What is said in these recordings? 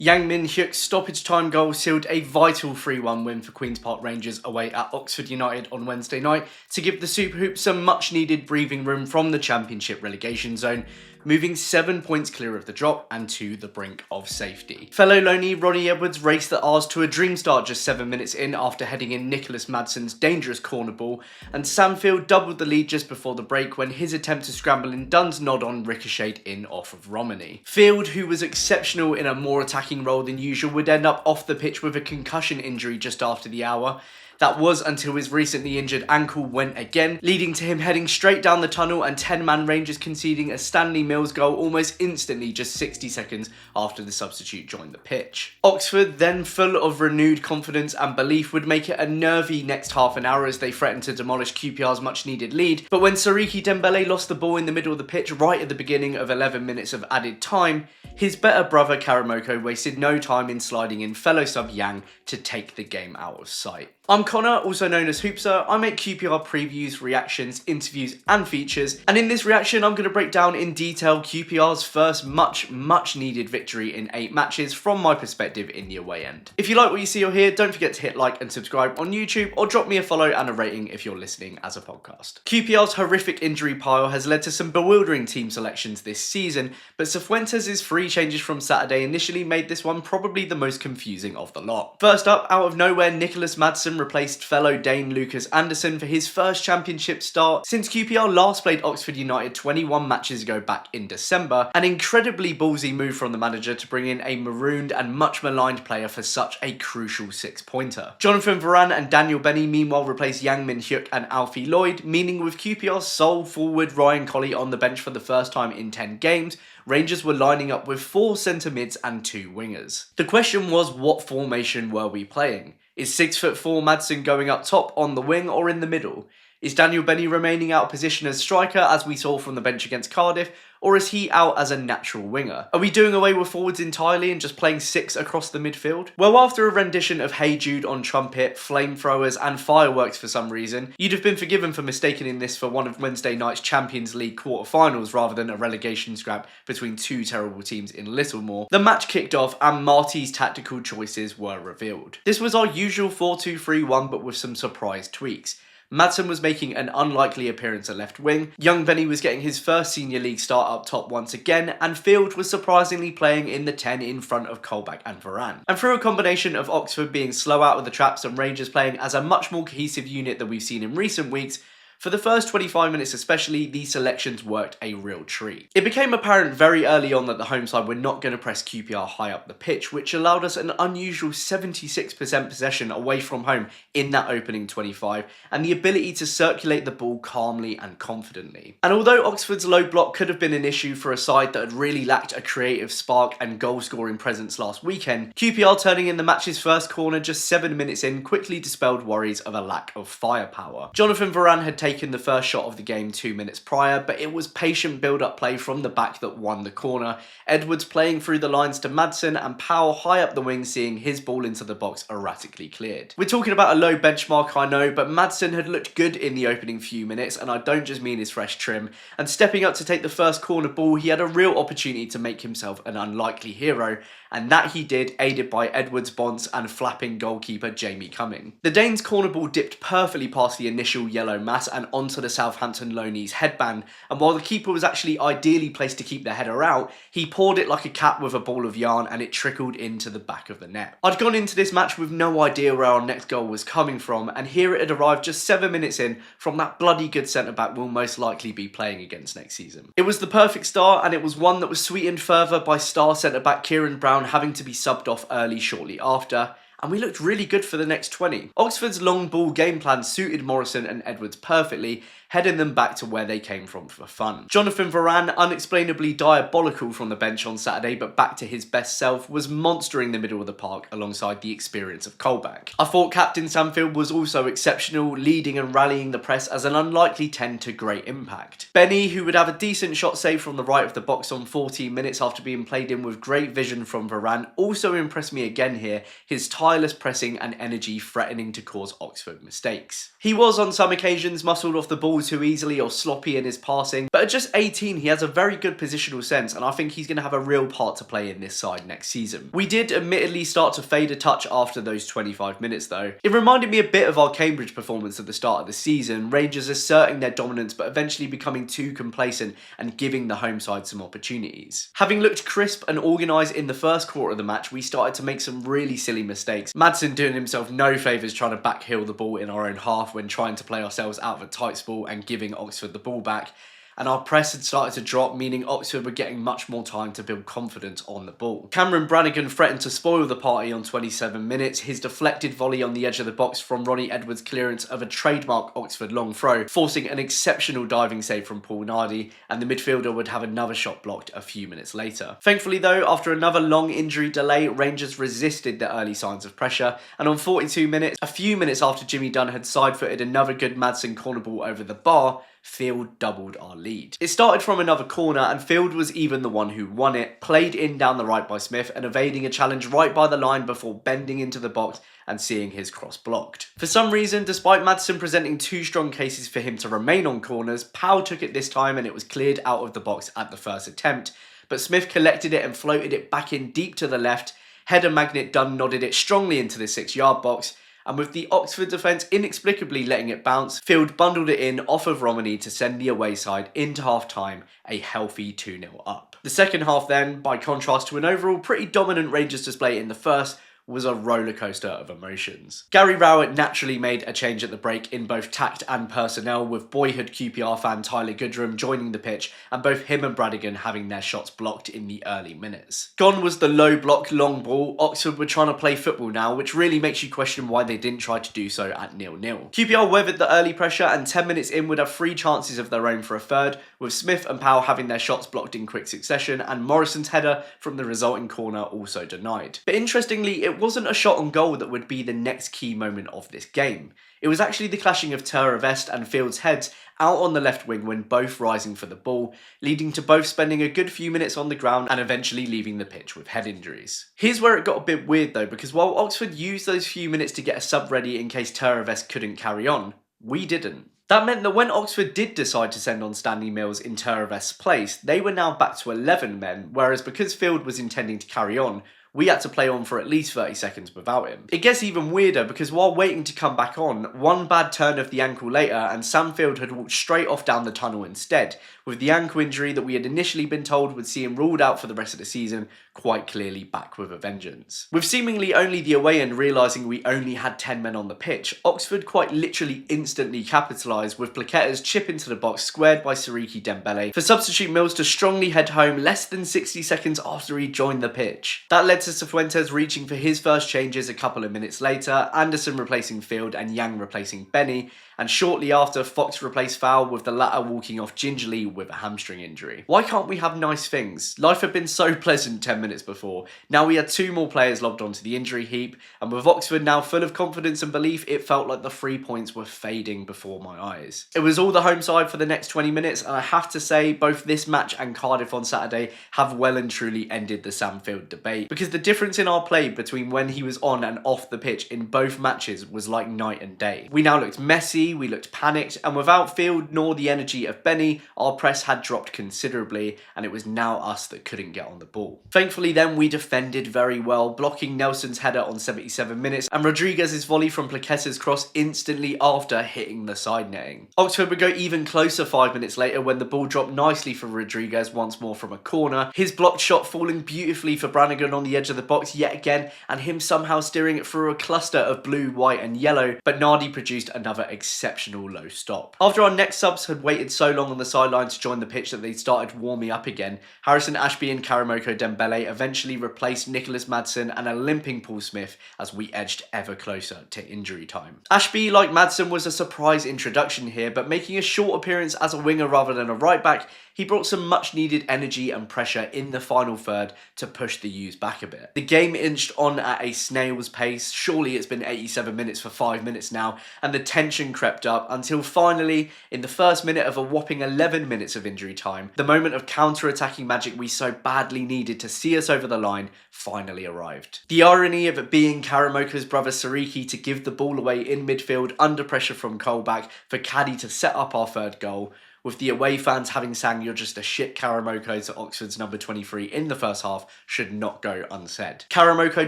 Yang Min-Hyeok's stoppage time goal sealed a vital 3-1 win for Queen's Park Rangers away at Oxford United on Wednesday night to give the Super Hoops some much needed breathing room from the Championship relegation zone, moving 7 points clear of the drop and to the brink of safety. Fellow loanee Ronnie Edwards raced the R's to a dream start just 7 minutes in after heading in Nicholas Madsen's dangerous corner ball, and Sam Field doubled the lead just before the break when his attempt to scramble in Dunn's nod-on ricocheted in off of Romani. Field, who was exceptional in a more attacking role than usual, would end up off the pitch with a concussion injury just after the hour. That was until his recently injured ankle went again, leading to him heading straight down the tunnel and 10-man Rangers conceding a Stanley Mills goal almost instantly just 60 seconds after the substitute joined the pitch. Oxford, then full of renewed confidence and belief, would make it a nervy next half an hour as they threatened to demolish QPR's much needed lead, but when Sariki Dembele lost the ball in the middle of the pitch right at the beginning of 11 minutes of added time, his better brother Karamoko wasted no time in sliding in fellow sub Yang to take the game out of sight. I'm Connor, also known as Hoopsa. I make QPR previews, reactions, interviews and features, and in this reaction I'm going to break down in detail QPR's first much needed victory in 8 matches from my perspective in the away end. If you like what you see or hear, don't forget to hit like and subscribe on YouTube, or drop me a follow and a rating if you're listening as a podcast. QPR's horrific injury pile has led to some bewildering team selections this season, but Cifuentes' 3 changes from Saturday initially made this one probably the most confusing of the lot. First up, out of nowhere, Nicholas Madsen replaced fellow Dane Lucas Anderson for his first championship start since QPR last played Oxford United 21 matches ago back in December, an incredibly ballsy move from the manager to bring in a marooned and much maligned player for such a crucial 6-pointer. Jonathan Varane and Daniel Benny meanwhile replaced Yang Min-Hyeok and Alfie Lloyd, meaning with QPR's sole forward Ryan Colley on the bench for the first time in 10 games, Rangers were lining up with 4 centre mids and 2 wingers. The question was, what formation were we playing? Is 6'4" Madsen going up top on the wing or in the middle? Is Daniel Benny remaining out of position as striker as we saw from the bench against Cardiff, or is he out as a natural winger? Are we doing away with forwards entirely and just playing 6 across the midfield? Well, after a rendition of Hey Jude on trumpet, flamethrowers and fireworks for some reason, you'd have been forgiven for mistaking this for one of Wednesday night's Champions League quarter-finals rather than a relegation scrap between 2 terrible teams in Littlemore. The match kicked off and Marty's tactical choices were revealed. This was our usual 4-2-3-1 but with some surprise tweaks. Madsen was making an unlikely appearance at left wing, young Benny was getting his first senior league start up top once again, and Field was surprisingly playing in the 10 in front of Colback and Varane. And through a combination of Oxford being slow out of the traps and Rangers playing as a much more cohesive unit than we've seen in recent weeks, for the first 25 minutes especially, these selections worked a real treat. It became apparent very early on that the home side were not going to press QPR high up the pitch, which allowed us an unusual 76% possession away from home in that opening 25, and the ability to circulate the ball calmly and confidently. And although Oxford's low block could have been an issue for a side that had really lacked a creative spark and goal-scoring presence last weekend, QPR turning in the match's first corner just 7 minutes in quickly dispelled worries of a lack of firepower. Jonathan Varane had taken the first shot of the game 2 minutes prior, but it was patient build-up play from the back that won the corner, Edwards playing through the lines to Madsen and Powell high up the wing seeing his ball into the box erratically cleared. We're talking about a low benchmark, I know, but Madsen had looked good in the opening few minutes, and I don't just mean his fresh trim, and stepping up to take the first corner ball, he had a real opportunity to make himself an unlikely hero, and that he did, aided by Edwards, Bonds and flapping goalkeeper Jamie Cumming. The Danes' corner ball dipped perfectly past the initial yellow mass and onto the Southampton loanee's headband, and while the keeper was actually ideally placed to keep the header out, he poured it like a cat with a ball of yarn and it trickled into the back of the net. I'd gone into this match with no idea where our next goal was coming from, and here it had arrived just 7 minutes in from that bloody good centre-back we'll most likely be playing against next season. It was the perfect start, and it was one that was sweetened further by star centre-back Kieran Brown having to be subbed off early shortly after, and we looked really good for the next 20. Oxford's long ball game plan suited Morrison and Edwards perfectly, heading them back to where they came from for fun. Jonathan Varane, unexplainably diabolical from the bench on Saturday but back to his best self, was monstering the middle of the park alongside the experience of Colback. I thought Captain Sam Field was also exceptional, leading and rallying the press as an unlikely 10 to great impact. Benny, who would have a decent shot save from the right of the box on 14 minutes after being played in with great vision from Varane, also impressed me again here, his tireless pressing and energy threatening to cause Oxford mistakes. He was on some occasions muscled off the ball too easily or sloppy in his passing, but But at just 18, he has a very good positional sense, and I think he's going to have a real part to play in this side next season. We did admittedly start to fade a touch after those 25 minutes though. It reminded me a bit of our Cambridge performance at the start of the season, Rangers asserting their dominance but eventually becoming too complacent and giving the home side some opportunities. Having looked crisp and organised in the first quarter of the match, we started to make some really silly mistakes. Maddison doing himself no favours trying to backheel the ball in our own half when trying to play ourselves out of a tight spot and giving Oxford the ball back. And our press had started to drop, meaning Oxford were getting much more time to build confidence on the ball. Cameron Brannigan threatened to spoil the party on 27 minutes, his deflected volley on the edge of the box from Ronnie Edwards' clearance of a trademark Oxford long throw, forcing an exceptional diving save from Paul Nardi, and the midfielder would have another shot blocked a few minutes later. Thankfully though, after another long injury delay, Rangers resisted the early signs of pressure, and on 42 minutes, a few minutes after Jimmy Dunn had side-footed another good Maddison corner ball over the bar, Field doubled our lead. It started from another corner and Field was even the one who won it, played in down the right by Smith and evading a challenge right by the line before bending into the box and seeing his cross blocked. For some reason, despite Maddison presenting two strong cases for him to remain on corners, Powell took it this time and it was cleared out of the box at the first attempt, but Smith collected it and floated it back in deep to the left. Header magnet Dunn nodded it strongly into the 6-yard box, and with the Oxford defence inexplicably letting it bounce, Field bundled it in off of Romani to send the away side into half-time a healthy 2-0 up. The second half then, by contrast to an overall pretty dominant Rangers display in the first, was a rollercoaster of emotions. Gary Rowett naturally made a change at the break in both tact and personnel, with boyhood QPR fan Tyler Goodrum joining the pitch and both him and Brannigan having their shots blocked in the early minutes. Gone was the low block long ball. Oxford were trying to play football now, which really makes you question why they didn't try to do so at 0-0. QPR weathered the early pressure and 10 minutes in would have 3 chances of their own for a third, with Smith and Powell having their shots blocked in quick succession and Morrison's header from the resulting corner also denied. But interestingly, it wasn't a shot on goal that would be the next key moment of this game. It was actually the clashing of Terravest and Field's heads out on the left wing when both rising for the ball, leading to both spending a good few minutes on the ground and eventually leaving the pitch with head injuries. Here's where it got a bit weird though, because while Oxford used those few minutes to get a sub ready in case Terravest couldn't carry on, we didn't. That meant that when Oxford did decide to send on Stanley Mills in Terravest's place, they were now back to 11 men, whereas because Field was intending to carry on, we had to play on for at least 30 seconds without him. It gets even weirder because while waiting to come back on, one bad turn of the ankle later and Sam Field had walked straight off down the tunnel instead, with the ankle injury that we had initially been told would see him ruled out for the rest of the season quite clearly back with a vengeance. With seemingly only the away end realising we only had 10 men on the pitch, Oxford quite literally instantly capitalised with Plaqueta's chip into the box squared by Siriki Dembele for substitute Mills to strongly head home less than 60 seconds after he joined the pitch. That led to Cifuentes reaching for his first changes a couple of minutes later, Anderson replacing Field and Yang replacing Benny, and shortly after Fox replaced Fowl with the latter walking off gingerly with a hamstring injury. Why can't we have nice things? Life had been so pleasant 10 minutes before. Now we had 2 more players lobbed onto the injury heap, and with Oxford now full of confidence and belief, it felt like the 3 points were fading before my eyes. It was all the home side for the next 20 minutes, and I have to say both this match and Cardiff on Saturday have well and truly ended the Sam Field debate, because the difference in our play between when he was on and off the pitch in both matches was like night and day. We now looked messy, we looked panicked, and without Field nor the energy of Benny, our press had dropped considerably, and it was now us that couldn't get on the ball. Thankfully then we defended very well, blocking Nelson's header on 77 minutes and Rodriguez's volley from Plaqueta's cross instantly after hitting the side netting. Oxford would go even closer 5 minutes later when the ball dropped nicely for Rodriguez once more from a corner, his blocked shot falling beautifully for Brannigan on the edge of the box yet again, and him somehow steering it through a cluster of blue, white and yellow, but Nardi produced another exceptional low stop. After our next subs had waited so long on the sideline to join the pitch that they started warming up again, Harrison Ashby and Karamoko Dembele eventually replaced Nicholas Madsen and a limping Paul Smith as we edged ever closer to injury time. Ashby, like Madsen, was a surprise introduction here, but making a short appearance as a winger rather than a right back, he brought some much needed energy and pressure in the final third to push the U's back a bit. The game inched on at a snail's pace. Surely it's been 87 minutes for 5 minutes now, and the tension crept up until finally, in the first minute of a whopping 11 minutes of injury time, the moment of counter-attacking magic we so badly needed to see us over the line finally arrived. The irony of it being Karamoka's brother Siriki to give the ball away in midfield under pressure from Colback for Caddy to set up our third goal with the away fans having sang "You're just a shit Karamoko" to Oxford's number 23 in the first half should not go unsaid. Karamoko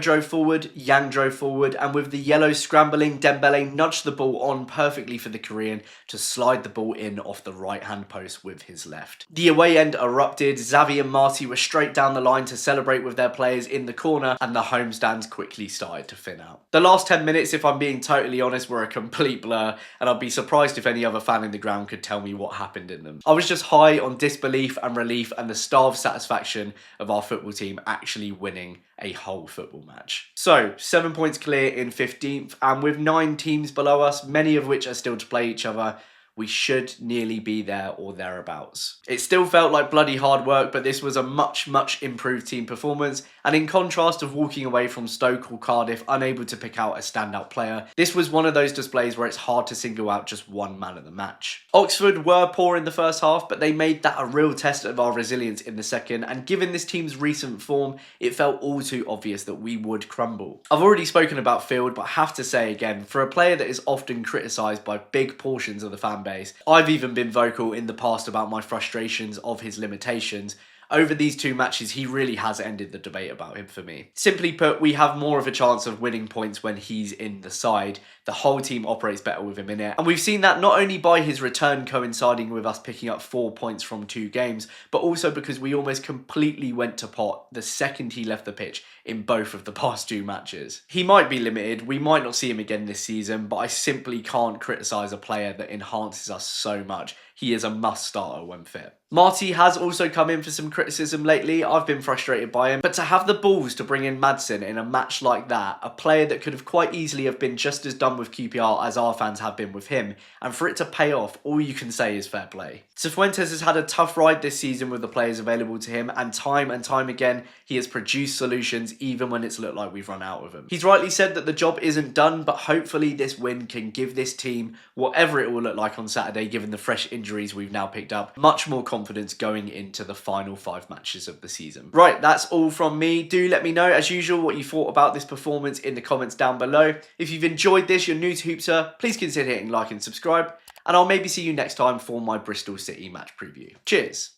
drove forward, Yang drove forward, and with the yellows scrambling, Dembele nudged the ball on perfectly for the Korean to slide the ball in off the right-hand post with his left. The away end erupted, Xavi and Marty were straight down the line to celebrate with their players in the corner, and the home stands quickly started to thin out. The last 10 minutes, if I'm being totally honest, were a complete blur, and I'd be surprised if any other fan in the ground could tell me what happened in them. I was just high on disbelief and relief and the starved satisfaction of our football team actually winning a whole football match. So, 7 points clear in 15th, and with 9 teams below us, many of which are still to play each other, we should nearly be there or thereabouts. It still felt like bloody hard work, but this was a much improved team performance, and in contrast of walking away from Stoke or Cardiff unable to pick out a standout player, this was one of those displays where it's hard to single out just one man of the match. Oxford were poor in the first half, but they made that a real test of our resilience in the second, and given this team's recent form, it felt all too obvious that we would crumble. I've already spoken about Field, but I have to say again, for a player that is often criticised by big portions of the fan base, I've even been vocal in the past about my frustrations of his limitations. Over these 2 matches, he really has ended the debate about him for me. Simply put, we have more of a chance of winning points when he's in the side. The whole team operates better with him in it. And we've seen that not only by his return coinciding with us picking up 4 points from 2 games, but also because we almost completely went to pot the second he left the pitch in both of the past 2 matches. He might be limited, we might not see him again this season, but I simply can't criticise a player that enhances us so much. He is a must starter when fit. Marty has also come in for some criticism lately. I've been frustrated by him, but to have the balls to bring in Madsen in a match like that, a player that could have quite easily have been just as done with QPR as our fans have been with him, and for it to pay off, all you can say is fair play. Cifuentes has had a tough ride this season with the players available to him, and time again, he has produced solutions even when it's looked like we've run out of them. He's rightly said that the job isn't done, but hopefully this win can give this team, whatever it will look like on Saturday, given the fresh injuries we've now picked up, much more confidence going into the final 5 matches of the season. Right, that's all from me. Do let me know, as usual, what you thought about this performance in the comments down below. If you've enjoyed this, you're new to Hoopsa, please consider hitting like and subscribe, and I'll maybe see you next time for my Bristol City match preview. Cheers!